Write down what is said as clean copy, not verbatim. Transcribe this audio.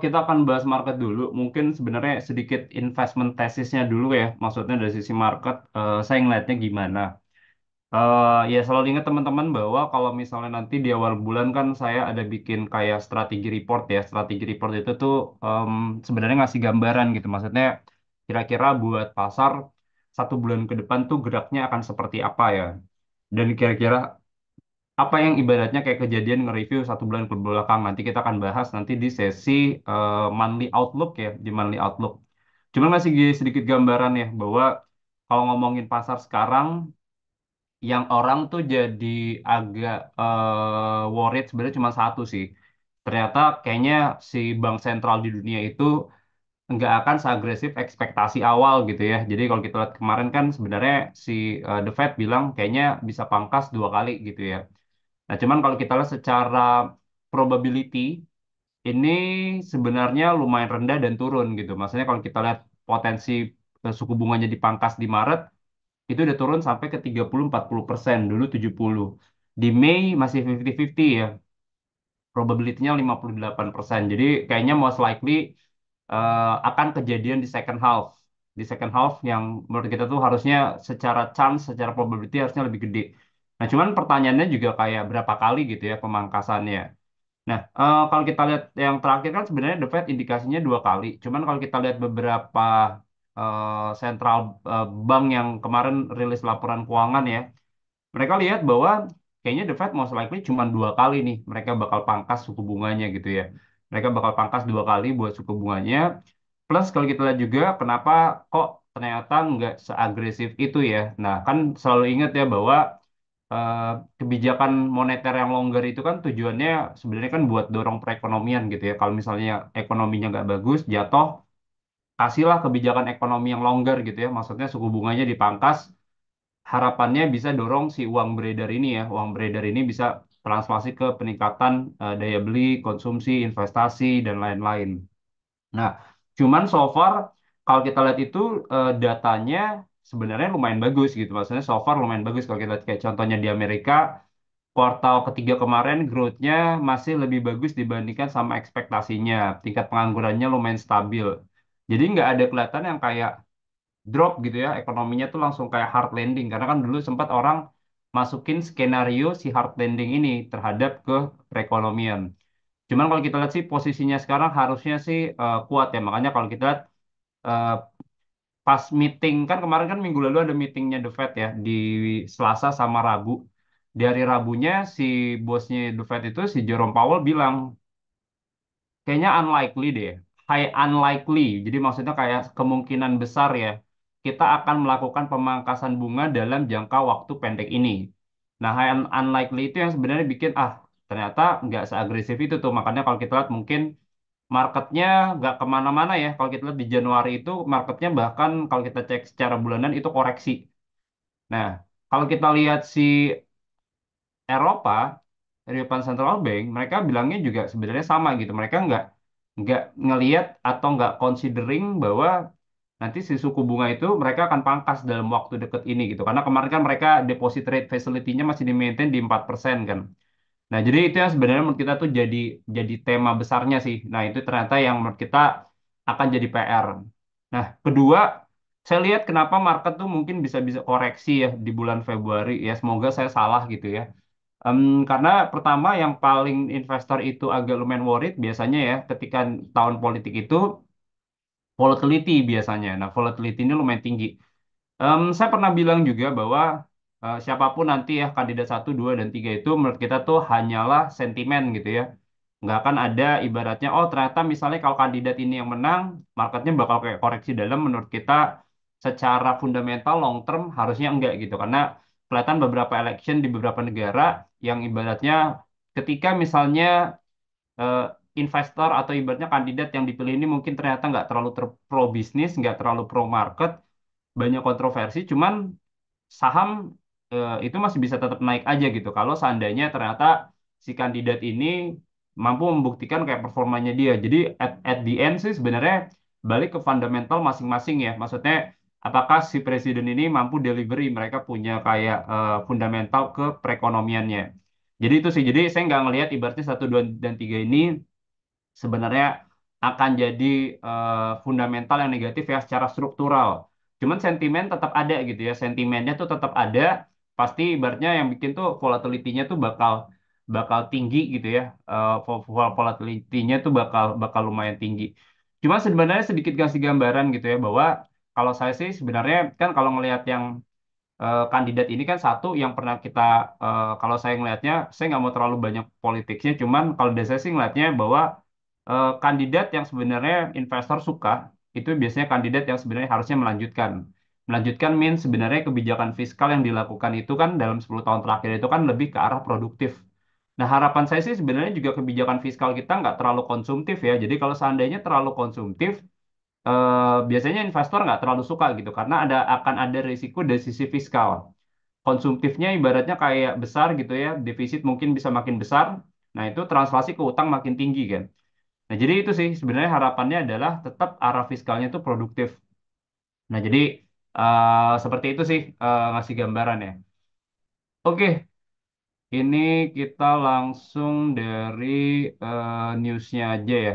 Kita akan bahas market dulu. Mungkin sebenarnya sedikit investment tesisnya dulu ya. Maksudnya dari sisi market, saya ngeliatnya gimana. Ya selalu ingat teman-teman bahwa kalau misalnya nanti di awal bulan kan saya ada bikin kayak strategi report ya. Strategi report itu tuh sebenarnya ngasih gambaran gitu. Maksudnya kira-kira buat pasar 1 bulan ke depan tuh geraknya akan seperti apa ya. Dan kira-kira apa yang ibaratnya kayak kejadian nge-review 1 bulan ke belakang. Nanti kita akan bahas nanti di sesi monthly outlook ya, di monthly outlook. Cuman masih sedikit gambaran ya bahwa kalau ngomongin pasar sekarang, yang orang tuh jadi agak worried sebenarnya cuma satu sih. Ternyata kayaknya si bank sentral di dunia itu nggak akan seagresif ekspektasi awal gitu ya. Jadi kalau kita lihat kemarin kan sebenarnya si The Fed bilang kayaknya bisa pangkas 2 kali gitu ya. Nah, cuman kalau kita lihat secara probability, ini sebenarnya lumayan rendah dan turun gitu. Maksudnya kalau kita lihat potensi suku bunganya dipangkas di Maret, itu udah turun sampai ke 30-40%, dulu 70. Di Mei masih 50-50 ya, probability-nya 58%. Jadi kayaknya most likely akan kejadian di second half. Di second half yang menurut kita tuh harusnya secara chance, secara probability harusnya lebih gede. Nah, cuman pertanyaannya juga kayak berapa kali gitu ya pemangkasannya. Nah, kalau kita lihat yang terakhir kan sebenarnya The Fed indikasinya 2 kali. Cuman kalau kita lihat beberapa sentral bank yang kemarin rilis laporan keuangan ya, mereka lihat bahwa kayaknya The Fed most likely cuma 2 kali nih mereka bakal pangkas suku bunganya gitu ya. Mereka bakal pangkas 2 kali buat suku bunganya. Plus kalau kita lihat juga kenapa kok ternyata nggak seagresif itu ya. Nah kan selalu ingat ya bahwa eh, kebijakan moneter yang longgar itu kan tujuannya sebenarnya kan buat dorong perekonomian gitu ya. Kalau misalnya ekonominya nggak bagus, jatuh, kasihlah kebijakan ekonomi yang longgar gitu ya. Maksudnya suku bunganya dipangkas, harapannya bisa dorong si uang beredar ini ya. Uang beredar ini bisa translasi ke peningkatan daya beli, konsumsi, investasi, dan lain-lain. Nah, cuman so far kalau kita lihat itu datanya sebenarnya lumayan bagus gitu. Maksudnya so far lumayan bagus kalau kita lihat kayak contohnya di Amerika, kuartal ketiga kemarin growth-nya masih lebih bagus dibandingkan sama ekspektasinya. Tingkat penganggurannya lumayan stabil. Jadi nggak ada kelihatan yang kayak drop gitu ya, ekonominya tuh langsung kayak hard landing. Karena kan dulu sempat orang masukin skenario si hard landing ini terhadap ke perekonomian. Cuman kalau kita lihat sih posisinya sekarang harusnya sih kuat ya. Makanya kalau kita lihat eh, pas meeting kan kemarin kan minggu lalu ada meetingnya The Fed ya di Selasa sama Rabu. Di hari Rabunya si bosnya The Fed itu si Jerome Powell bilang kayaknya unlikely deh, high unlikely. Jadi maksudnya kayak kemungkinan besar ya kita akan melakukan pemangkasan bunga dalam jangka waktu pendek ini. Nah, high unlikely itu yang sebenarnya bikin ternyata nggak seagresif itu tuh. Makanya kalau kita lihat mungkin marketnya nggak kemana-mana ya. Kalau kita lihat di Januari itu marketnya bahkan kalau kita cek secara bulanan itu koreksi. Nah, kalau kita lihat si Eropa, European Central Bank, mereka bilangnya juga sebenarnya sama gitu. Mereka nggak ngelihat atau nggak considering bahwa nanti si suku bunga itu mereka akan pangkas dalam waktu dekat ini gitu. Karena kemarin kan mereka deposit rate facility-nya masih di maintain di 4% kan. Nah, jadi itu yang sebenarnya menurut kita tuh jadi tema besarnya sih. Nah, itu ternyata yang menurut kita akan jadi PR. Nah, kedua, saya lihat kenapa market tuh mungkin bisa-bisa koreksi ya di bulan Februari. Ya, semoga saya salah gitu ya. Karena pertama yang paling investor itu agak lumayan worried biasanya ya ketika tahun politik itu volatility biasanya. Nah, volatility ini lumayan tinggi. Saya pernah bilang juga bahwa siapapun nanti ya kandidat 1, 2, dan 3 itu menurut kita tuh hanyalah sentimen gitu ya. Nggak akan ada ibaratnya, oh ternyata misalnya kalau kandidat ini yang menang, marketnya bakal kayak koreksi dalam menurut kita secara fundamental long term harusnya enggak gitu. Karena kelihatan beberapa election di beberapa negara yang ibaratnya ketika misalnya eh, investor atau ibaratnya kandidat yang dipilih ini mungkin ternyata nggak terlalu pro bisnis, nggak terlalu pro market, banyak kontroversi, cuman saham itu masih bisa tetap naik aja gitu. Kalau seandainya ternyata si kandidat ini mampu membuktikan kayak performanya dia. Jadi at the end sih sebenarnya balik ke fundamental masing-masing ya. Maksudnya apakah si presiden ini mampu delivery, mereka punya kayak fundamental ke perekonomiannya. Jadi itu sih. Jadi saya nggak ngelihat ibaratnya 1, 2, dan 3 ini sebenarnya akan jadi fundamental yang negatif ya secara struktural. Cuman sentimen tetap ada gitu ya, sentimennya tuh tetap ada. Pasti ibaratnya yang bikin tuh volatility-nya tuh bakal bakal tinggi gitu ya. Volatility-nya tuh bakal bakal lumayan tinggi. Cuma sebenarnya sedikit kasih gambaran gitu ya bahwa kalau saya sih sebenarnya kan kalau ngelihat yang kandidat ini kan satu yang pernah kita kalau saya ngelihatnya saya nggak mau terlalu banyak politiknya cuman kalau dari saya sih ngelihatnya bahwa kandidat yang sebenarnya investor suka itu biasanya kandidat yang sebenarnya harusnya melanjutkan means sebenarnya kebijakan fiskal yang dilakukan itu kan dalam 10 tahun terakhir itu kan lebih ke arah produktif. Nah, harapan saya sih sebenarnya juga kebijakan fiskal kita nggak terlalu konsumtif ya. Jadi kalau seandainya terlalu konsumtif, biasanya investor nggak terlalu suka gitu karena akan ada risiko dari sisi fiskal. Konsumtifnya ibaratnya kayak besar gitu ya, defisit mungkin bisa makin besar. Nah, itu translasi ke utang makin tinggi kan. Nah, jadi itu sih sebenarnya harapannya adalah tetap arah fiskalnya itu produktif. Nah, jadi seperti itu sih ngasih gambaran ya. Oke, ini kita langsung dari newsnya aja ya.